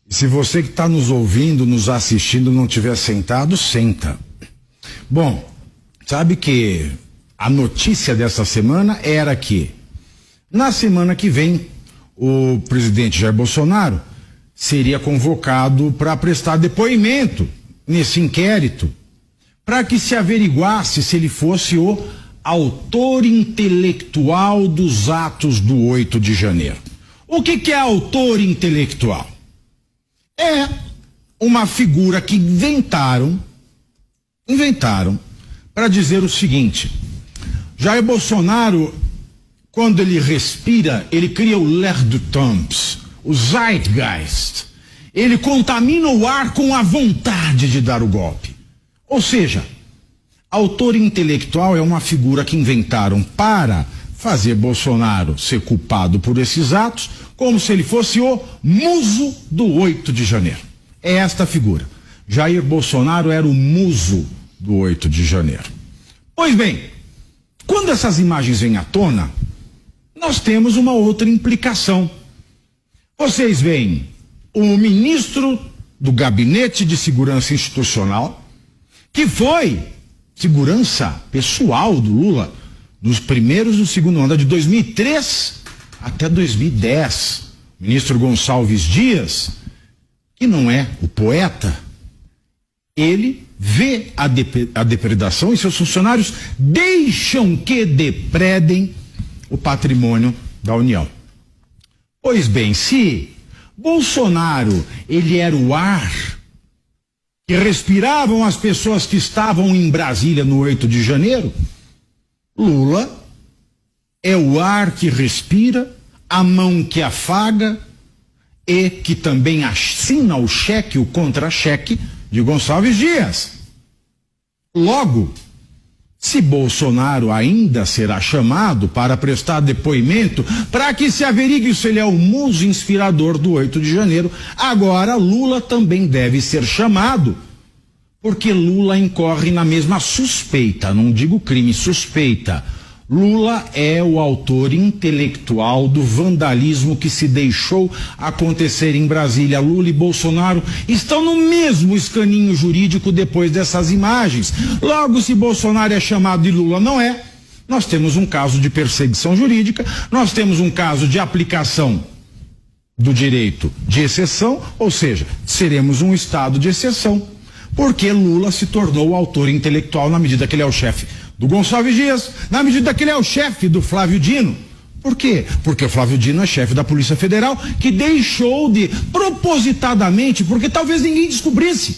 Se você que está nos ouvindo, nos assistindo, não tiver sentado, senta. Bom, sabe que a notícia dessa semana era que na semana que vem o presidente Jair Bolsonaro seria convocado para prestar depoimento nesse inquérito, para que se averiguasse se ele fosse o autor intelectual dos atos do 8 de janeiro. O que é autor intelectual? É uma figura que inventaram para dizer o seguinte: Jair Bolsonaro, quando ele respira, ele cria o l'air du temps, o zeitgeist. Ele contamina o ar com a vontade de dar o golpe. Ou seja, autor intelectual é uma figura que inventaram para fazer Bolsonaro ser culpado por esses atos, como se ele fosse o muso do 8 de janeiro. É esta figura. Jair Bolsonaro era o muso do 8 de janeiro. Pois bem, quando essas imagens vêm à tona, nós temos uma outra implicação. Vocês veem o ministro do Gabinete de Segurança Institucional, que foi segurança pessoal do Lula nos primeiros do segundo ano, de 2003 até 2010. Ministro Gonçalves Dias, que não é o poeta, ele vê a depredação e seus funcionários deixam que depredem o patrimônio da União. Pois bem, se Bolsonaro, ele era o ar que respiravam as pessoas que estavam em Brasília no 8 de janeiro, Lula é o ar que respira, a mão que afaga e que também assina o cheque, o contra-cheque de Gonçalves Dias. Logo, se Bolsonaro ainda será chamado para prestar depoimento, para que se averigue se ele é o muso inspirador do 8 de janeiro, agora Lula também deve ser chamado, porque Lula incorre na mesma suspeita, não digo crime, suspeita. Lula é o autor intelectual do vandalismo que se deixou acontecer em Brasília. Lula e Bolsonaro estão no mesmo escaninho jurídico depois dessas imagens. Logo, se Bolsonaro é chamado e Lula não é, nós temos um caso de perseguição jurídica, nós temos um caso de aplicação do direito de exceção, ou seja, seremos um estado de exceção, porque Lula se tornou o autor intelectual na medida que ele é o chefe do Gonçalves Dias, na medida que ele é o chefe do Flávio Dino. Por quê? Porque o Flávio Dino é chefe da Polícia Federal, que deixou de, propositadamente, porque talvez ninguém descobrisse,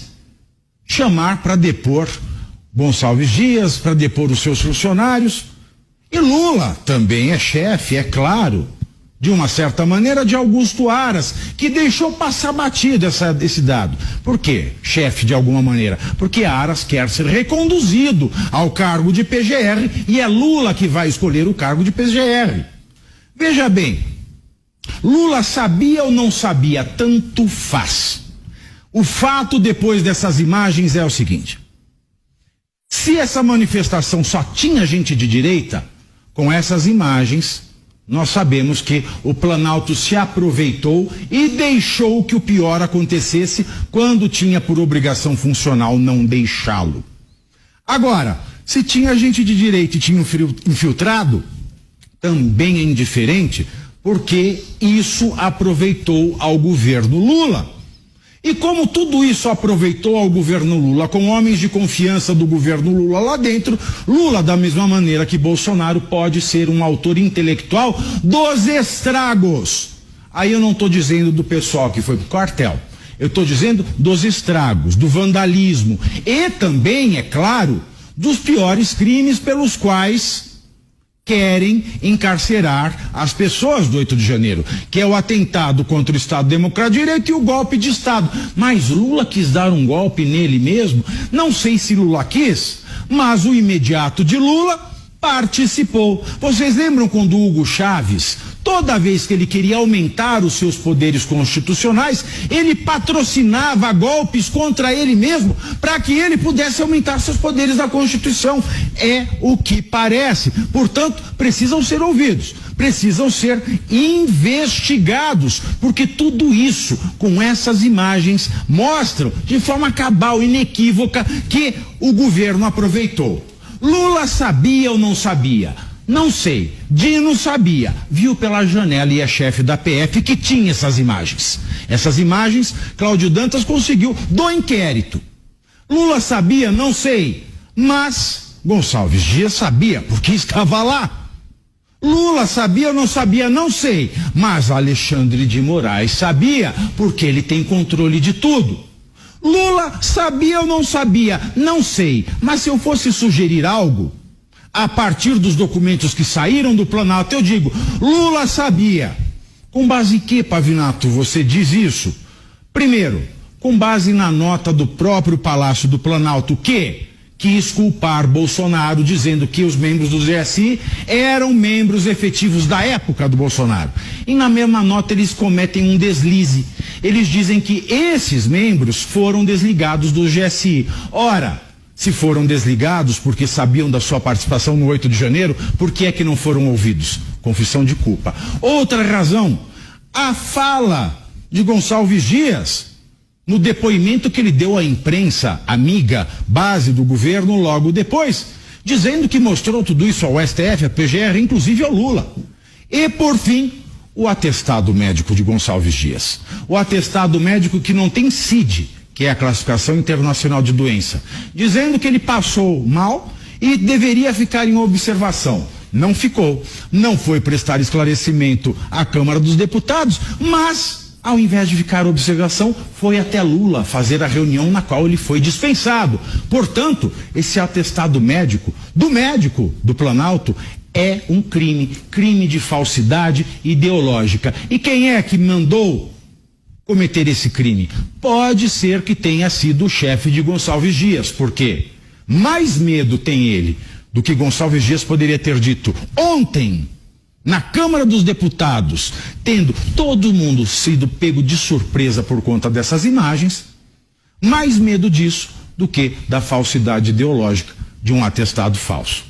chamar para depor Gonçalves Dias, para depor os seus funcionários. E Lula também é chefe, é claro, de uma certa maneira, de Augusto Aras, que deixou passar batido esse dado. Por quê? Chefe de alguma maneira. Porque Aras quer ser reconduzido ao cargo de PGR e é Lula que vai escolher o cargo de PGR. Veja bem, Lula sabia ou não sabia, tanto faz. O fato depois dessas imagens é o seguinte: se essa manifestação só tinha gente de direita, com essas imagens nós sabemos que o Planalto se aproveitou e deixou que o pior acontecesse quando tinha por obrigação funcional não deixá-lo. Agora, se tinha gente de direita e tinha infiltrado, também é indiferente, porque isso aproveitou ao governo Lula. E como tudo isso aproveitou ao governo Lula, com homens de confiança do governo Lula lá dentro, Lula, da mesma maneira que Bolsonaro, pode ser um autor intelectual dos estragos. Aí eu não estou dizendo do pessoal que foi pro quartel, eu estou dizendo dos estragos, do vandalismo e também, é claro, dos piores crimes pelos quais querem encarcerar as pessoas do 8 de janeiro, que é o atentado contra o Estado Democrático de Direito e o golpe de Estado. Mas Lula quis dar um golpe nele mesmo? Não sei se Lula quis, mas o imediato de Lula participou. Vocês lembram quando Hugo Chávez, toda vez que ele queria aumentar os seus poderes constitucionais, ele patrocinava golpes contra ele mesmo para que ele pudesse aumentar seus poderes da Constituição? É o que parece. Portanto, precisam ser ouvidos. precisam ser investigados, porque tudo isso, com essas imagens, mostram de forma cabal, inequívoca, que o governo aproveitou. Lula sabia ou não sabia? Não sei. Dino sabia, viu pela janela e é chefe da PF que tinha essas imagens. Essas imagens, Cláudio Dantas conseguiu do inquérito. Lula sabia? Não sei. Mas Gonçalves Dias sabia, porque estava lá. Lula sabia ou não sabia? Não sei. Mas Alexandre de Moraes sabia, porque ele tem controle de tudo. Lula sabia ou não sabia? Não sei. Mas se eu fosse sugerir algo, a partir dos documentos que saíram do Planalto, eu digo, Lula sabia. Com base em que, Pavinato, você diz isso? Primeiro, com base na nota do próprio Palácio do Planalto, que quis culpar Bolsonaro, dizendo que os membros do GSI eram membros efetivos da época do Bolsonaro. E na mesma nota eles cometem um deslize. Eles dizem que esses membros foram desligados do GSI. Ora, se foram desligados porque sabiam da sua participação no 8 de janeiro, por que é que não foram ouvidos? Confissão de culpa. Outra razão, a fala de Gonçalves Dias no depoimento que ele deu à imprensa amiga, base do governo, logo depois, dizendo que mostrou tudo isso ao STF, à PGR, inclusive ao Lula. E, por fim, o atestado médico de Gonçalves Dias. O atestado médico que não tem CID, que é a classificação internacional de doença, dizendo que ele passou mal e deveria ficar em observação. Não ficou. Não foi prestar esclarecimento à Câmara dos Deputados, mas, ao invés de ficar em observação, foi até Lula fazer a reunião na qual ele foi dispensado. Portanto, esse atestado médico do Planalto é um crime de falsidade ideológica. E quem é que mandou cometer esse crime? Pode ser que tenha sido o chefe de Gonçalves Dias, porque mais medo tem ele do que Gonçalves Dias poderia ter dito ontem na Câmara dos Deputados, tendo todo mundo sido pego de surpresa por conta dessas imagens, mais medo disso do que da falsidade ideológica de um atestado falso.